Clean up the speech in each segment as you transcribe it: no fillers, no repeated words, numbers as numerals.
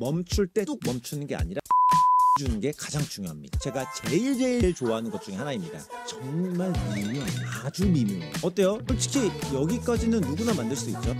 멈출 때 뚝 멈추는 게 아니라 주는 게 가장 중요합니다. 제가 제일 좋아하는 것 중에 하나입니다. 정말 아주 미묘해요. 어때요? 솔직히 여기까지는 누구나 만들 수 있죠.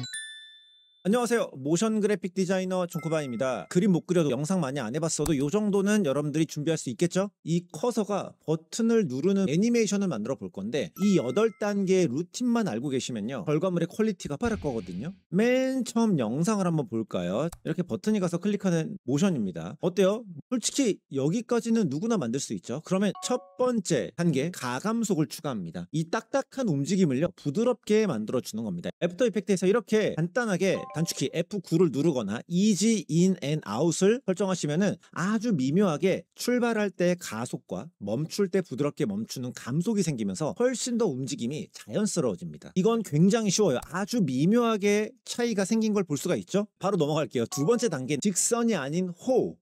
안녕하세요. 모션 그래픽 디자이너 종코바입니다. 그림 못 그려도 영상 많이 안 해봤어도 이 정도는 여러분들이 준비할 수 있겠죠? 이 커서가 버튼을 누르는 애니메이션을 만들어 볼 건데 이 8단계의 루틴만 알고 계시면요 결과물의 퀄리티가 빠를 거거든요. 맨 처음 영상을 한번 볼까요? 이렇게 버튼이 가서 클릭하는 모션입니다. 어때요? 솔직히 여기까지는 누구나 만들 수 있죠. 그러면 첫 번째 단계 가감속을 추가합니다. 이 딱딱한 움직임을요 부드럽게 만들어 주는 겁니다. 애프터 이펙트에서 이렇게 간단하게 단축키 F9를 누르거나 Easy In and Out을 설정하시면은 아주 미묘하게 출발할 때 가속과 멈출 때 부드럽게 멈추는 감속이 생기면서 훨씬 더 움직임이 자연스러워집니다. 이건 굉장히 쉬워요. 아주 미묘하게 차이가 생긴 걸 볼 수가 있죠. 바로 넘어갈게요. 두 번째 단계는 직선이 아닌 호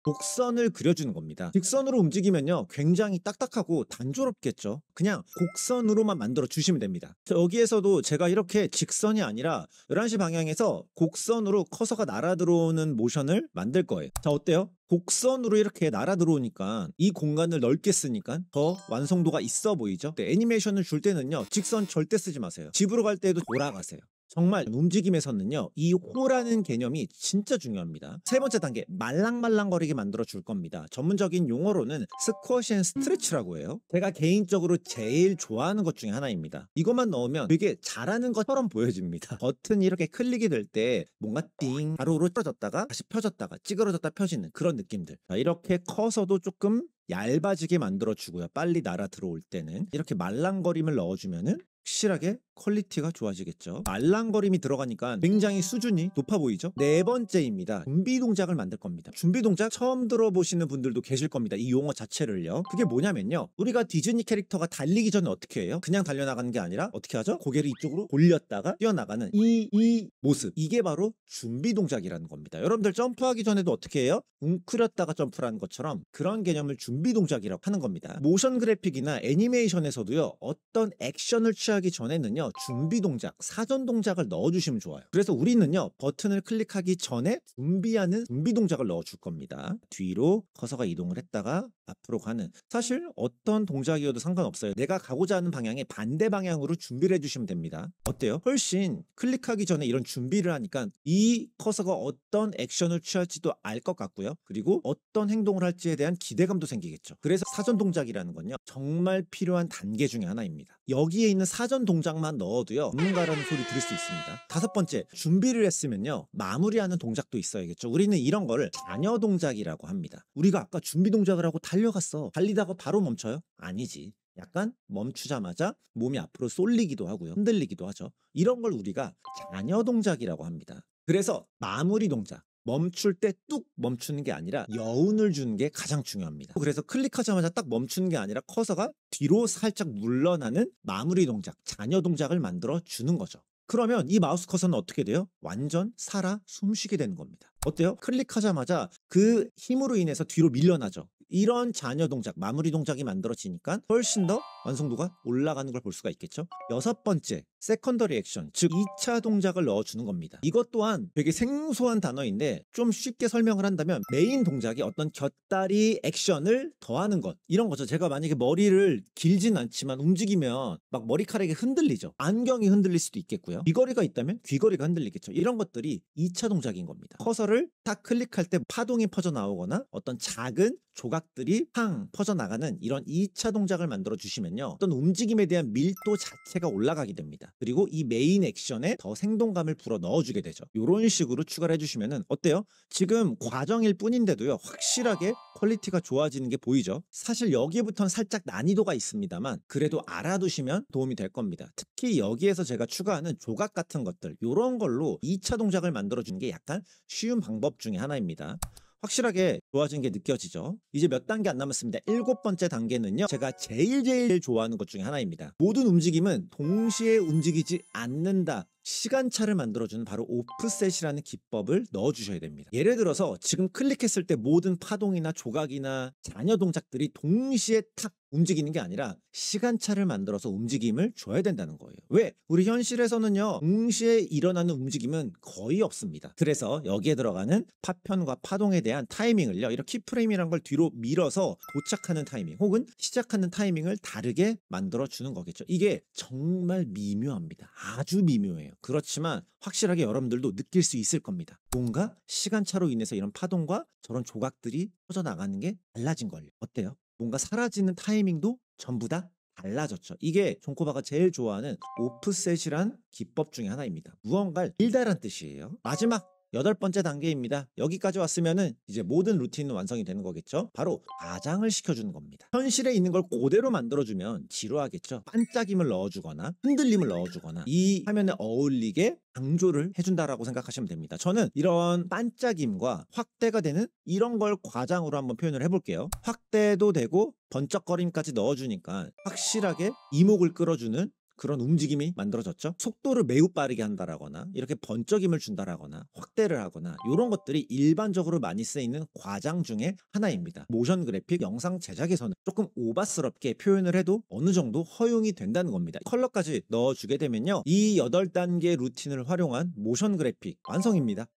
곡선을 그려주는 겁니다. 직선으로 움직이면요 굉장히 딱딱하고 단조롭겠죠. 그냥 곡선으로만 만들어 주시면 됩니다. 여기에서도 제가 이렇게 직선이 아니라 11시 방향에서 곡선으로 커서가 날아 들어오는 모션을 만들 거예요. 자, 어때요? 곡선으로 이렇게 날아 들어오니까 이 공간을 넓게 쓰니까 더 완성도가 있어 보이죠. 애니메이션을 줄 때는요 직선 절대 쓰지 마세요. 집으로 갈 때도 돌아가세요. 정말 움직임에서는요 이 호라는 개념이 진짜 중요합니다. 세 번째 단계 말랑말랑거리게 만들어 줄 겁니다. 전문적인 용어로는 스쿼시 앤 스트레치라고 해요. 제가 개인적으로 제일 좋아하는 것 중에 하나입니다. 이것만 넣으면 되게 잘하는 것처럼 보여집니다. 버튼이 이렇게 클릭이 될 때 뭔가 띵 가로로 펴졌다가 다시 펴졌다가 찌그러졌다 펴지는 그런 느낌들. 자, 이렇게 커서도 조금 얇아지게 만들어 주고요. 빨리 날아 들어올 때는 이렇게 말랑거림을 넣어주면은 확실하게 퀄리티가 좋아지겠죠. 말랑거림이 들어가니까 굉장히 수준이 높아 보이죠. 네 번째입니다. 준비 동작을 만들 겁니다. 준비 동작 처음 들어보시는 분들도 계실 겁니다. 이 용어 자체를요. 그게 뭐냐면요 우리가 디즈니 캐릭터가 달리기 전에 어떻게 해요? 그냥 달려나가는 게 아니라 어떻게 하죠? 고개를 이쪽으로 돌렸다가 뛰어나가는 이 모습, 이게 바로 준비 동작이라는 겁니다. 여러분들 점프하기 전에도 어떻게 해요? 웅크렸다가 점프를 하는 것처럼 그런 개념을 준비 동작이라고 하는 겁니다. 모션 그래픽이나 애니메이션에서도요 어떤 액션을 취하기 전에는요 준비 동작, 사전 동작을 넣어주시면 좋아요. 그래서 우리는요 버튼을 클릭하기 전에 준비하는 준비 동작을 넣어줄 겁니다. 뒤로 커서가 이동을 했다가 앞으로 가는, 사실 어떤 동작이어도 상관없어요. 내가 가고자 하는 방향의 반대 방향으로 준비를 해주시면 됩니다. 어때요? 훨씬 클릭하기 전에 이런 준비를 하니까 이 커서가 어떤 액션을 취할지도 알 것 같고요. 그리고 어떤 행동을 할지에 대한 기대감도 생기겠죠. 그래서 사전 동작이라는 건요 정말 필요한 단계 중에 하나입니다. 여기에 있는 사전 동작만 넣어도요 전문가라는 소리 들을 수 있습니다. 다섯 번째, 준비를 했으면요 마무리하는 동작도 있어야겠죠. 우리는 이런 거를 잔여 동작이라고 합니다. 우리가 아까 준비 동작을 하고 달려갔어. 달리다가 바로 멈춰요? 아니지. 약간 멈추자마자 몸이 앞으로 쏠리기도 하고요 흔들리기도 하죠. 이런 걸 우리가 잔여 동작이라고 합니다. 그래서 마무리 동작, 멈출 때 뚝 멈추는 게 아니라 여운을 주는 게 가장 중요합니다. 그래서 클릭하자마자 딱 멈추는 게 아니라 커서가 뒤로 살짝 물러나는 마무리 동작, 잔여 동작을 만들어 주는 거죠. 그러면 이 마우스 커서는 어떻게 돼요? 완전 살아 숨쉬게 되는 겁니다. 어때요? 클릭하자마자 그 힘으로 인해서 뒤로 밀려나죠. 이런 잔여 동작, 마무리 동작이 만들어지니까 훨씬 더 완성도가 올라가는 걸 볼 수가 있겠죠. 여섯 번째, 세컨더리 액션, 즉 2차 동작을 넣어주는 겁니다. 이것 또한 되게 생소한 단어인데 좀 쉽게 설명을 한다면 메인 동작이 어떤 곁다리 액션을 더하는 것, 이런 거죠. 제가 만약에 머리를 길진 않지만 움직이면 막 머리카락이 흔들리죠. 안경이 흔들릴 수도 있겠고요. 귀걸이가 있다면 귀걸이가 흔들리겠죠. 이런 것들이 2차 동작인 겁니다. 커서를 딱 클릭할 때 파동이 퍼져 나오거나 어떤 작은 조각들이 팡 퍼져나가는 이런 2차 동작을 만들어 주시면요 어떤 움직임에 대한 밀도 자체가 올라가게 됩니다. 그리고 이 메인 액션에 더 생동감을 불어 넣어주게 되죠. 이런 식으로 추가를 해주시면 어때요? 지금 과정일 뿐인데도요 확실하게 퀄리티가 좋아지는 게 보이죠. 사실 여기부터는 살짝 난이도가 있습니다만 그래도 알아두시면 도움이 될 겁니다. 특히 여기에서 제가 추가하는 조각 같은 것들, 이런 걸로 2차 동작을 만들어주는 게 약간 쉬운 방법 중에 하나입니다. 확실하게 좋아진 게 느껴지죠. 이제 몇 단계 안 남았습니다. 7번째 단계는요 제가 제일 좋아하는 것 중에 하나입니다. 모든 움직임은 동시에 움직이지 않는다, 시간차를 만들어주는 바로 오프셋이라는 기법을 넣어주셔야 됩니다. 예를 들어서 지금 클릭했을 때 모든 파동이나 조각이나 잔여 동작들이 동시에 탁 움직이는 게 아니라 시간차를 만들어서 움직임을 줘야 된다는 거예요. 왜? 우리 현실에서는요, 동시에 일어나는 움직임은 거의 없습니다. 그래서 여기에 들어가는 파편과 파동에 대한 타이밍을요, 이렇게 키프레임이란 걸 뒤로 밀어서 도착하는 타이밍 혹은 시작하는 타이밍을 다르게 만들어 주는 거겠죠. 이게 정말 미묘합니다. 아주 미묘해요. 그렇지만 확실하게 여러분들도 느낄 수 있을 겁니다. 뭔가 시간차로 인해서 이런 파동과 저런 조각들이 퍼져나가는 게 달라진 걸요. 어때요? 뭔가 사라지는 타이밍도 전부 다 달라졌죠. 이게 존코바가 제일 좋아하는 오프셋이란 기법 중에 하나입니다. 무언가를 일다란 뜻이에요. 마지막 8번째 단계입니다. 여기까지 왔으면은 이제 모든 루틴은 완성이 되는 거겠죠. 바로 과장을 시켜주는 겁니다. 현실에 있는 걸 그대로 만들어주면 지루하겠죠. 반짝임을 넣어주거나 흔들림을 넣어주거나 이 화면에 어울리게 강조를 해준다라고 생각하시면 됩니다. 저는 이런 반짝임과 확대가 되는 이런 걸 과장으로 한번 표현을 해볼게요. 확대도 되고 번쩍거림까지 넣어주니까 확실하게 이목을 끌어주는 그런 움직임이 만들어졌죠. 속도를 매우 빠르게 한다라거나 이렇게 번쩍임을 준다라거나 확대를 하거나 이런 것들이 일반적으로 많이 쓰이는 과장 중에 하나입니다. 모션 그래픽 영상 제작에서는 조금 오바스럽게 표현을 해도 어느 정도 허용이 된다는 겁니다. 컬러까지 넣어주게 되면요, 이 8단계 루틴을 활용한 모션 그래픽 완성입니다.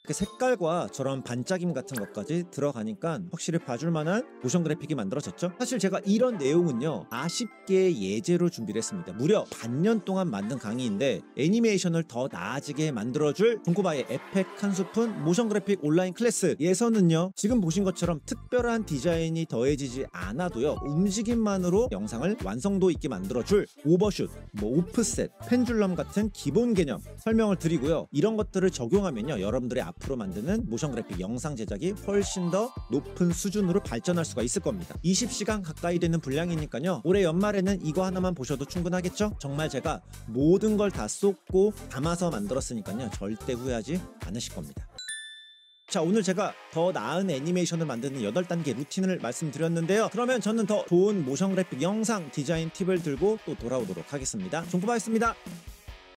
그 색깔과 저런 반짝임 같은 것까지 들어가니까 확실히 봐줄 만한 모션 그래픽이 만들어졌죠. 사실 제가 이런 내용은요, 40개의 예제로 준비를 했습니다. 무려 반년 동안 만든 강의인데 애니메이션을 더 나아지게 만들어줄 존코바의 에펙 한 스푼 모션 그래픽 온라인 클래스에서는요, 지금 보신 것처럼 특별한 디자인이 더해지지 않아도요, 움직임만으로 영상을 완성도 있게 만들어줄 오버슛, 오프셋, 펜줄럼 같은 기본 개념 설명을 드리고요. 이런 것들을 적용하면요, 여러분들의 앞으로 만드는 모션 그래픽 영상 제작이 훨씬 더 높은 수준으로 발전할 수가 있을 겁니다. 20시간 가까이 되는 분량이니까요, 올해 연말에는 이거 하나만 보셔도 충분하겠죠? 정말 제가 모든 걸 다 쏟고 담아서 만들었으니까요, 절대 후회하지 않으실 겁니다. 자, 오늘 제가 더 나은 애니메이션을 만드는 8단계 루틴을 말씀드렸는데요. 그러면 저는 더 좋은 모션 그래픽 영상 디자인 팁을 들고 또 돌아오도록 하겠습니다. 존코바였습니다.